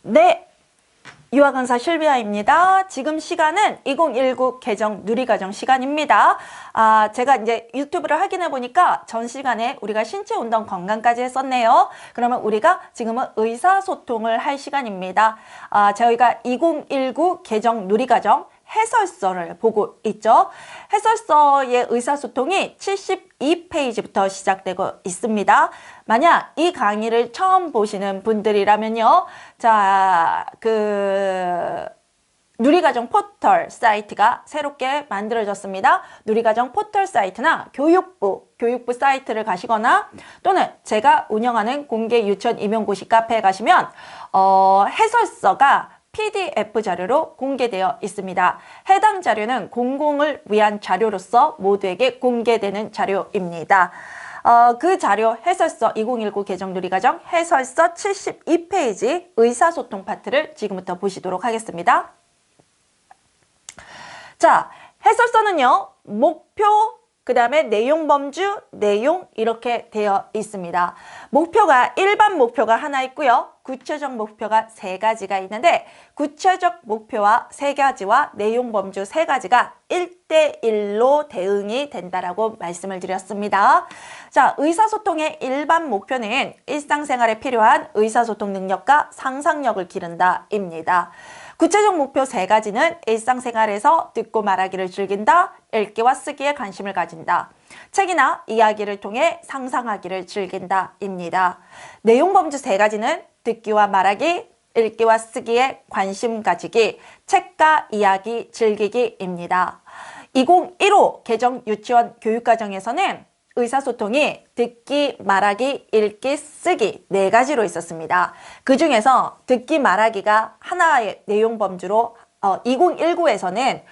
네, 유아 강사 실비아입니다. 지금 시간은 2019 개정 누리과정 시간입니다. 제가 이제 유튜브를 확인해 보니까 전 시간에 우리가 신체 운동 건강까지 했었네요. 그러면 우리가 지금은 의사소통을 할 시간입니다. 저희가 2019 개정 누리과정 해설서를 보고 있죠. 해설서의 의사소통이 72페이지부터 시작되고 있습니다. 만약 이 강의를 처음 보시는 분들이라면요. 누리과정 포털 사이트가 새롭게 만들어졌습니다. 누리과정 포털 사이트나 교육부 사이트를 가시거나 또는 제가 운영하는 공개 유치원 임용고시 카페에 가시면 해설서가 PDF 자료로 공개되어 있습니다. 해당 자료는 공공을 위한 자료로서 모두에게 공개되는 자료입니다. 그 자료 해설서 2019 개정 누리과정 해설서 72페이지 의사소통 파트를 지금부터 보시도록 하겠습니다. 자, 해설서는요, 목표, 그 다음에 내용 범주, 내용 이렇게 되어 있습니다. 목표가 일반 목표가 하나 있고요. 구체적 목표가 3가지가 있는데 구체적 목표와 3가지와 내용 범주 3가지가 1대1로 대응이 된다라고 말씀을 드렸습니다. 자, 의사소통의 일반 목표는 일상생활에 필요한 의사소통 능력과 상상력을 기른다입니다. 구체적 목표 3가지는 일상생활에서 듣고 말하기를 즐긴다, 읽기와 쓰기에 관심을 가진다, 책이나 이야기를 통해 상상하기를 즐긴다입니다. 내용 범주 3가지는 듣기와 말하기, 읽기와 쓰기에 관심 가지기, 책과 이야기 즐기기입니다. 2015 개정 유치원 교육과정에서는 의사소통이 듣기, 말하기, 읽기, 쓰기 4가지로 있었습니다. 그 중에서 듣기, 말하기가 하나의 내용 범주로 2019에서는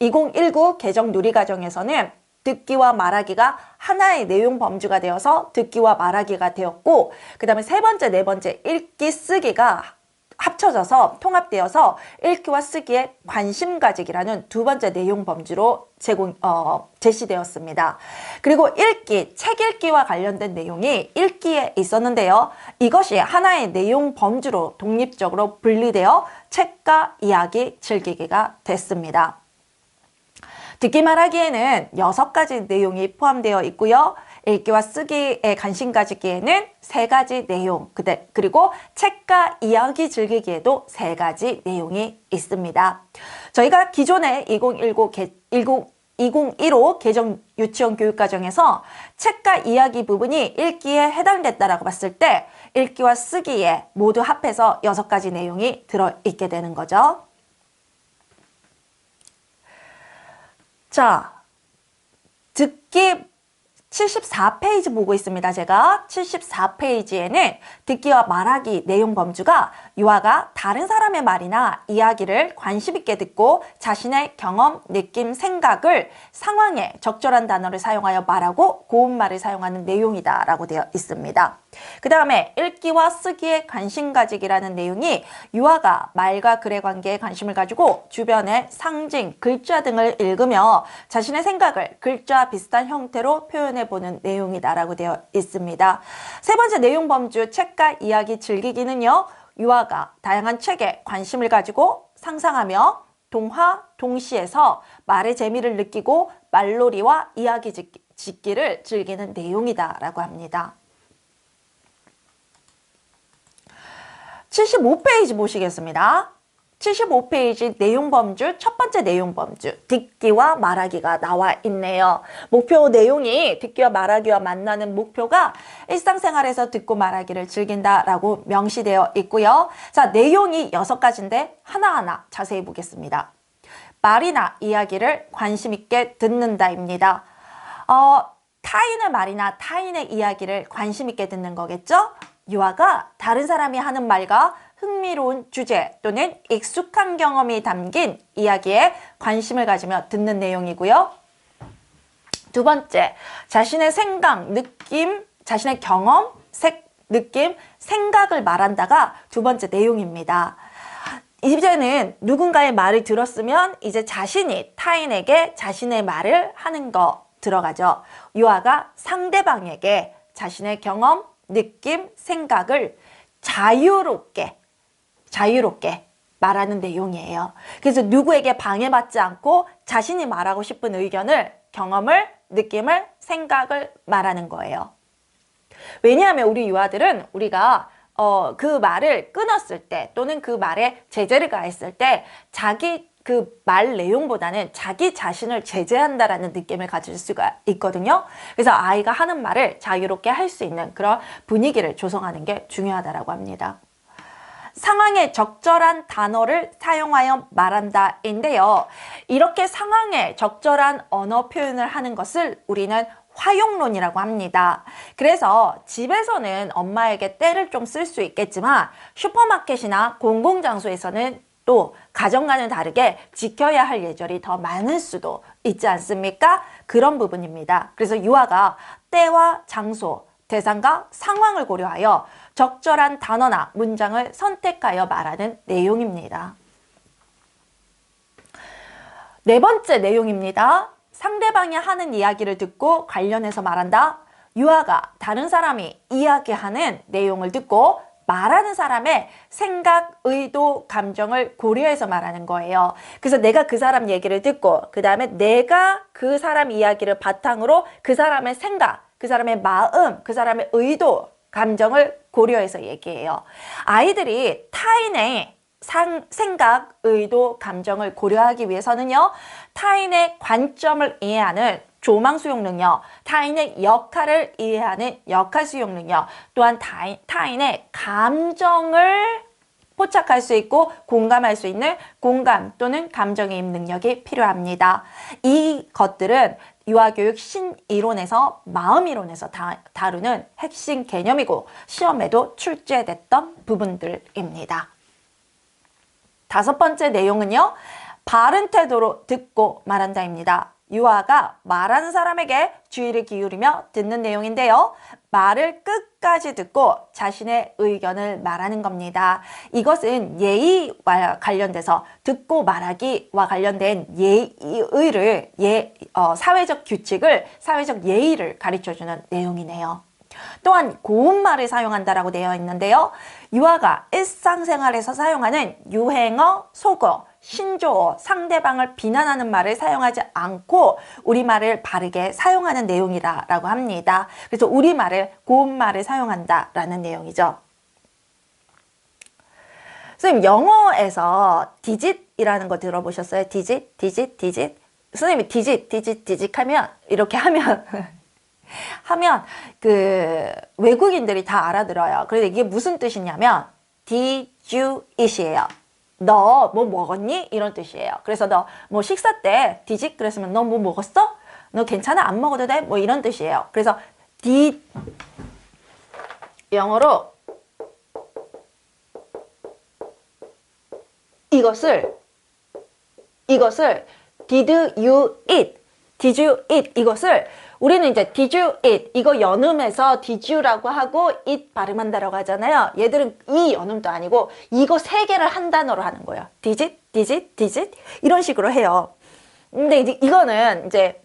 2019 개정 누리과정에서는 듣기와 말하기가 하나의 내용 범주가 되어서 듣기와 말하기가 되었고 그 다음에 3번째, 4번째 읽기, 쓰기가 합쳐져서 통합되어서 읽기와 쓰기에 관심 가지기라는 2번째 내용 범주로 제시되었습니다. 그리고 읽기, 책 읽기와 관련된 내용이 읽기에 있었는데요. 이것이 하나의 내용 범주로 독립적으로 분리되어 책과 이야기, 즐기기가 됐습니다. 듣기 말하기에는 6가지 내용이 포함되어 있고요. 읽기와 쓰기에 관심 가지기에는 3가지 내용, 그리고 책과 이야기 즐기기에도 3가지 내용이 있습니다. 저희가 기존에 2015 개정 유치원 교육과정에서 책과 이야기 부분이 읽기에 해당됐다라고 봤을 때 읽기와 쓰기에 모두 합해서 6가지 내용이 들어있게 되는 거죠. 자, 듣기 74페이지 보고 있습니다. 제가 74페이지에는 듣기와 말하기 내용 범주가 유아가 다른 사람의 말이나 이야기를 관심 있게 듣고 자신의 경험, 느낌, 생각을 상황에 적절한 단어를 사용하여 말하고 고운말을 사용하는 내용이다 라고 되어 있습니다. 그 다음에 읽기와 쓰기에 관심 가지기라는 내용이 유아가 말과 글의 관계에 관심을 가지고 주변의 상징, 글자 등을 읽으며 자신의 생각을 글자와 비슷한 형태로 표현해보는 내용이다라고 되어 있습니다. 3번째 내용 범주 책과 이야기 즐기기는요. 유아가 다양한 책에 관심을 가지고 상상하며 동화, 동시에서 말의 재미를 느끼고 말놀이와 이야기 짓기를 즐기는 내용이다라고 합니다. 75페이지 보시겠습니다. 75페이지 내용 범주, 첫 번째 내용 범주, 듣기와 말하기가 나와 있네요. 목표 내용이 듣기와 말하기와 만나는 목표가 일상생활에서 듣고 말하기를 즐긴다라고 명시되어 있고요. 자, 내용이 6가지인데 하나하나 자세히 보겠습니다. 말이나 이야기를 관심 있게 듣는다입니다. 타인의 말이나 타인의 이야기를 관심 있게 듣는 거겠죠? 유아가 다른 사람이 하는 말과 흥미로운 주제 또는 익숙한 경험이 담긴 이야기에 관심을 가지며 듣는 내용이고요. 2번째, 자신의 생각, 느낌, 자신의 경험, 느낌, 생각을 말한다가 2번째 내용입니다. 이제는 누군가의 말을 들었으면 이제 자신이 타인에게 자신의 말을 하는 거 들어가죠. 유아가 상대방에게 자신의 경험, 느낌, 생각을 자유롭게 자유롭게 말하는 내용이에요. 그래서 누구에게 방해받지 않고 자신이 말하고 싶은 의견을, 경험을, 느낌을, 생각을 말하는 거예요. 왜냐하면 우리 유아들은 우리가 그 말을 끊었을 때 또는 그 말에 제재를 가했을 때 자기 그 말 내용보다는 자기 자신을 제재한다라는 느낌을 가질 수가 있거든요. 그래서 아이가 하는 말을 자유롭게 할 수 있는 그런 분위기를 조성하는 게 중요하다고 합니다. 상황에 적절한 단어를 사용하여 말한다인데요. 이렇게 상황에 적절한 언어 표현을 하는 것을 우리는 활용론이라고 합니다. 그래서 집에서는 엄마에게 때를 좀 쓸 수 있겠지만 슈퍼마켓이나 공공장소에서는 또 가정과는 다르게 지켜야 할 예절이 더 많을 수도 있지 않습니까? 그런 부분입니다. 그래서 유아가 때와 장소, 대상과 상황을 고려하여 적절한 단어나 문장을 선택하여 말하는 내용입니다. 네 번째 내용입니다. 상대방이 하는 이야기를 듣고 관련해서 말한다. 유아가 다른 사람이 이야기하는 내용을 듣고 말하는 사람의 생각, 의도, 감정을 고려해서 말하는 거예요. 그래서 내가 그 사람 얘기를 듣고 그 다음에 내가 그 사람 이야기를 바탕으로 그 사람의 생각, 그 사람의 마음, 그 사람의 의도, 감정을 고려해서 얘기해요. 아이들이 타인의 생각, 의도, 감정을 고려하기 위해서는요. 타인의 관점을 이해하는 조망 수용 능력, 타인의 역할을 이해하는 역할 수용 능력, 또한 타인의 감정을 포착할 수 있고 공감할 수 있는 공감 또는 감정이입 능력이 필요합니다. 이 것들은 유아교육 신이론에서 마음이론에서 다루는 핵심 개념이고 시험에도 출제됐던 부분들입니다. 다섯 번째 내용은요. 바른 태도로 듣고 말한다입니다. 유아가 말하는 사람에게 주의를 기울이며 듣는 내용인데요. 말을 끝까지 듣고 자신의 의견을 말하는 겁니다. 이것은 예의와 관련돼서 듣고 말하기와 관련된 사회적 규칙을, 사회적 예의를 가르쳐주는 내용이네요. 또한 고운말을 사용한다라고 되어 있는데요. 유아가 일상생활에서 사용하는 유행어, 속어, 신조어, 상대방을 비난하는 말을 사용하지 않고 우리말을 바르게 사용하는 내용이라고 합니다. 그래서 우리말을 고운말을 사용한다라는 내용이죠. 선생님, 영어에서 디짓이라는 거 들어보셨어요? 디짓, 디짓, 디짓. 선생님이 디짓, 디짓, 디짓 하면 이렇게 하면 그 외국인들이 다 알아들어요. 그런데 이게 무슨 뜻이냐면 Did you eat이에요. 너 뭐 먹었니? 이런 뜻이에요. 그래서 너 뭐 식사 때 디짓 그랬으면 너 뭐 먹었어? 너 괜찮아? 안 먹어도 돼? 뭐 이런 뜻이에요. 그래서 did 영어로 이것을 did you eat? did you eat? 이것을 우리는 이제 did you eat? 이거 연음해서 did you라고 하고 eat 발음한다라고 하잖아요. 얘들은 이 연음도 아니고 이거 세 개를 한 단어로 하는 거예요. did it? did it? did it? 이런 식으로 해요. 근데 이제 이거는 이제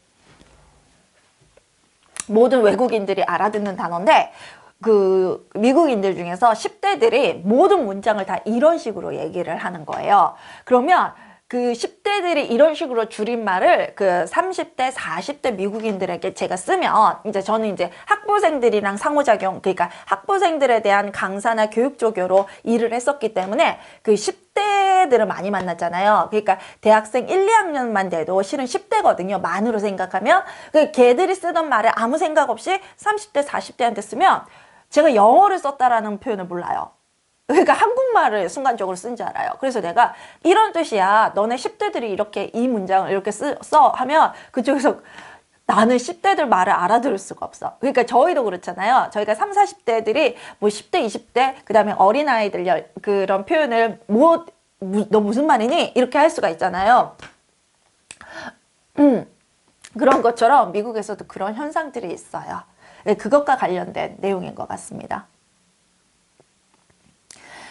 모든 외국인들이 알아듣는 단어인데 그 미국인들 중에서 10대들이 모든 문장을 다 이런 식으로 얘기를 하는 거예요. 그러면 그 10대들이 이런 식으로 줄임말을 그 30대, 40대 미국인들에게 제가 쓰면 이제 저는 이제 학부생들이랑 상호작용, 그러니까 학부생들에 대한 강사나 교육조교로 일을 했었기 때문에 그 10대들을 많이 만났잖아요. 그러니까 대학생 1, 2학년만 돼도 실은 10대거든요. 만으로 생각하면. 그 걔들이 쓰던 말을 아무 생각 없이 30대, 40대한테 쓰면 제가 영어를 썼다라는 표현을 몰라요. 그러니까 한국말을 순간적으로 쓴 줄 알아요. 그래서 내가 이런 뜻이야. 너네 10대들이 이렇게 이 문장을 이렇게 써 하면 그쪽에서 나는 10대들 말을 알아들을 수가 없어. 그러니까 저희도 그렇잖아요. 저희가 30, 40대들이 뭐 10대, 20대 그 다음에 어린아이들 그런 표현을 너 무슨 말이니? 이렇게 할 수가 있잖아요. 그런 것처럼 미국에서도 그런 현상들이 있어요. 그것과 관련된 내용인 것 같습니다.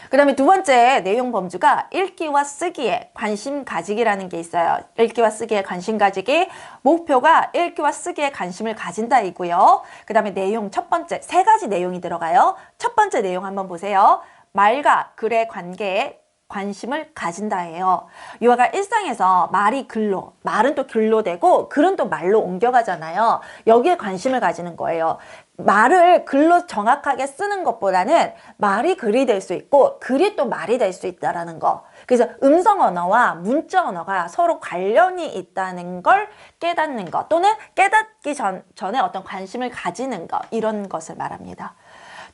그 다음에 두 번째 내용 범주가 읽기와 쓰기에 관심 가지기라는 게 있어요. 읽기와 쓰기에 관심 가지기, 목표가 읽기와 쓰기에 관심을 가진다이고요. 그 다음에 내용 첫 번째, 세 가지 내용이 들어가요. 첫 번째 내용 한번 보세요. 말과 글의 관계에 관심을 가진다예요. 유아가 일상에서 말이 글로, 말은 또 글로 되고 글은 또 말로 옮겨가잖아요. 여기에 관심을 가지는 거예요. 말을 글로 정확하게 쓰는 것보다는 말이 글이 될 수 있고 글이 또 말이 될 수 있다라는 거. 그래서 음성 언어와 문자 언어가 서로 관련이 있다는 걸 깨닫는 것, 또는 깨닫기 전에 어떤 관심을 가지는 것, 이런 것을 말합니다.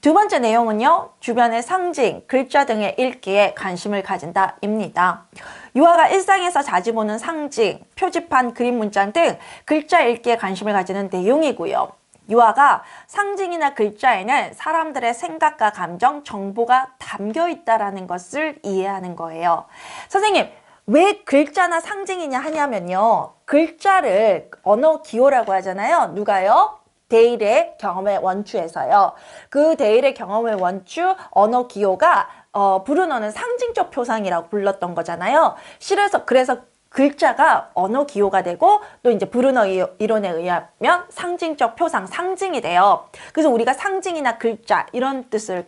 두 번째 내용은요, 주변의 상징, 글자 등의 읽기에 관심을 가진다입니다. 유아가 일상에서 자주 보는 상징, 표지판, 그림 문장 등 글자 읽기에 관심을 가지는 내용이고요. 유아가 상징이나 글자에는 사람들의 생각과 감정, 정보가 담겨 있다는 것을 이해하는 거예요. 선생님, 왜 글자나 상징이냐 하냐면요, 글자를 언어 기호라고 하잖아요. 누가요? 데일의 경험의 원추에서요. 그 데일의 경험의 원추 언어 기호가 브루너는 상징적 표상이라고 불렀던 거잖아요. 그래서 글자가 언어 기호가 되고, 또 이제 브루너 이론에 의하면 상징적 표상, 상징이 돼요. 그래서 우리가 상징이나 글자 이런 뜻을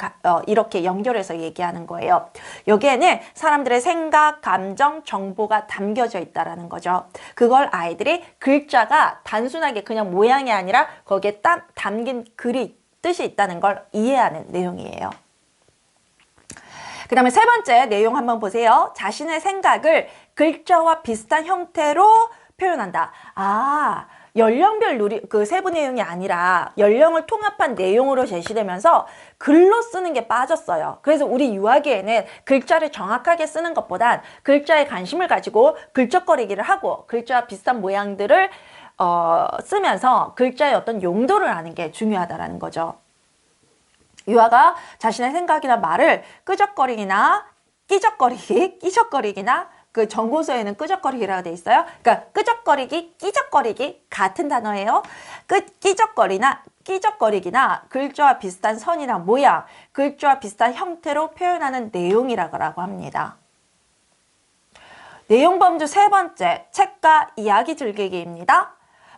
이렇게 연결해서 얘기하는 거예요. 여기에는 사람들의 생각, 감정, 정보가 담겨져 있다라는 거죠. 그걸 아이들이 글자가 단순하게 그냥 모양이 아니라 거기에 담긴 글이 뜻이 있다는 걸 이해하는 내용이에요. 그 다음에 세 번째 내용 한번 보세요. 자신의 생각을 글자와 비슷한 형태로 표현한다. 연령별 그 세부 내용이 아니라 연령을 통합한 내용으로 제시되면서 글로 쓰는 게 빠졌어요. 그래서 우리 유아기에는 글자를 정확하게 쓰는 것보단 글자에 관심을 가지고 글적거리기를 하고 글자와 비슷한 모양들을 쓰면서 글자의 어떤 용도를 아는 게 중요하다라는 거죠. 유아가 자신의 생각이나 말을 끄적거리기나 끼적거리기나 그 정보서에는 끄적거리기라고 돼 있어요. 그러니까 끄적거리기, 끼적거리기 같은 단어예요. 끼적거리기나 글자와 비슷한 선이나 모양, 글자와 비슷한 형태로 표현하는 내용이라고 합니다. 내용 범주 세 번째, 책과 이야기 즐기기입니다.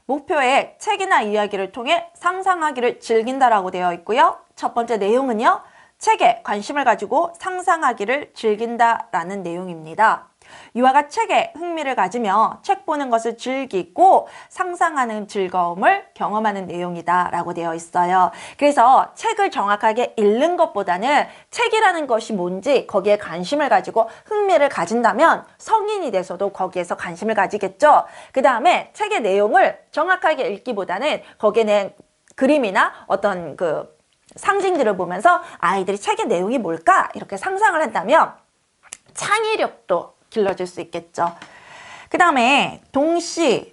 목표에 책이나 이야기를 통해 상상하기를 즐긴다라고 되어 있고요. 첫 번째 내용은요, 책에 관심을 가지고 상상하기를 즐긴다라는 내용입니다. 유아가 책에 흥미를 가지며 책 보는 것을 즐기고 상상하는 즐거움을 경험하는 내용이다 라고 되어 있어요. 그래서 책을 정확하게 읽는 것보다는 책이라는 것이 뭔지 거기에 관심을 가지고 흥미를 가진다면 성인이 돼서도 거기에서 관심을 가지겠죠. 그 다음에 책의 내용을 정확하게 읽기보다는 거기에는 그림이나 어떤 그 상징들을 보면서 아이들이 책의 내용이 뭘까? 이렇게 상상을 한다면 창의력도 길러질 수 있겠죠. 그 다음에 동시에서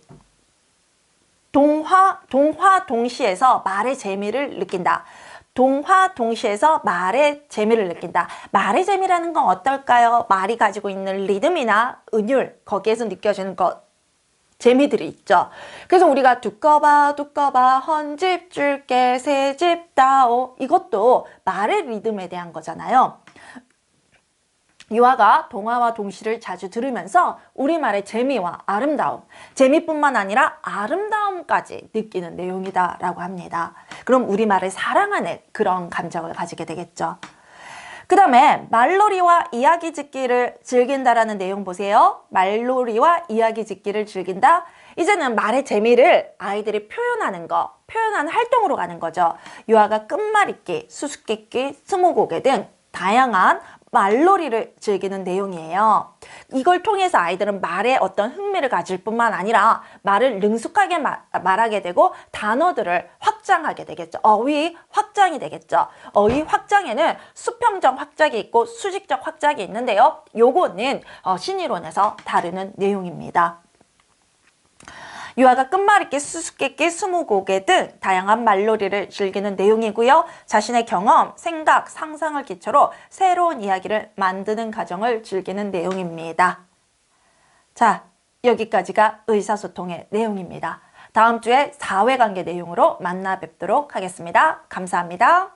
말의 재미를 느낀다. 동시에서 말의 재미를 느낀다. 말의 재미라는 건 어떨까요? 말이 가지고 있는 리듬이나 은율, 거기에서 느껴지는 재미들이 있죠. 그래서 우리가 두꺼봐 헌집 줄게 새집 다오, 이것도 말의 리듬에 대한 거잖아요. 유아가 동화와 동시를 자주 들으면서 우리말의 재미와 아름다움, 재미뿐만 아니라 아름다움까지 느끼는 내용이다 라고 합니다. 그럼 우리말을 사랑하는 그런 감정을 가지게 되겠죠. 그 다음에 말놀이와 이야기 짓기를 즐긴다라는 내용 보세요. 말놀이와 이야기 짓기를 즐긴다. 이제는 말의 재미를 아이들이 표현하는 활동으로 가는 거죠. 유아가 끝말잇기, 수수께끼, 스무고개 등 다양한 말놀이를 즐기는 내용이에요. 이걸 통해서 아이들은 말에 어떤 흥미를 가질 뿐만 아니라 말을 능숙하게 말하게 되고 단어들을 확장하게 되겠죠. 어휘 확장이 되겠죠. 어휘 확장에는 수평적 확장이 있고 수직적 확장이 있는데요. 요거는 신이론에서 다루는 내용입니다. 유아가 끝말잇기, 수수께끼, 스무고개 등 다양한 말놀이를 즐기는 내용이고요. 자신의 경험, 생각, 상상을 기초로 새로운 이야기를 만드는 과정을 즐기는 내용입니다. 자, 여기까지가 의사소통의 내용입니다. 다음 주에 사회관계 내용으로 만나 뵙도록 하겠습니다. 감사합니다.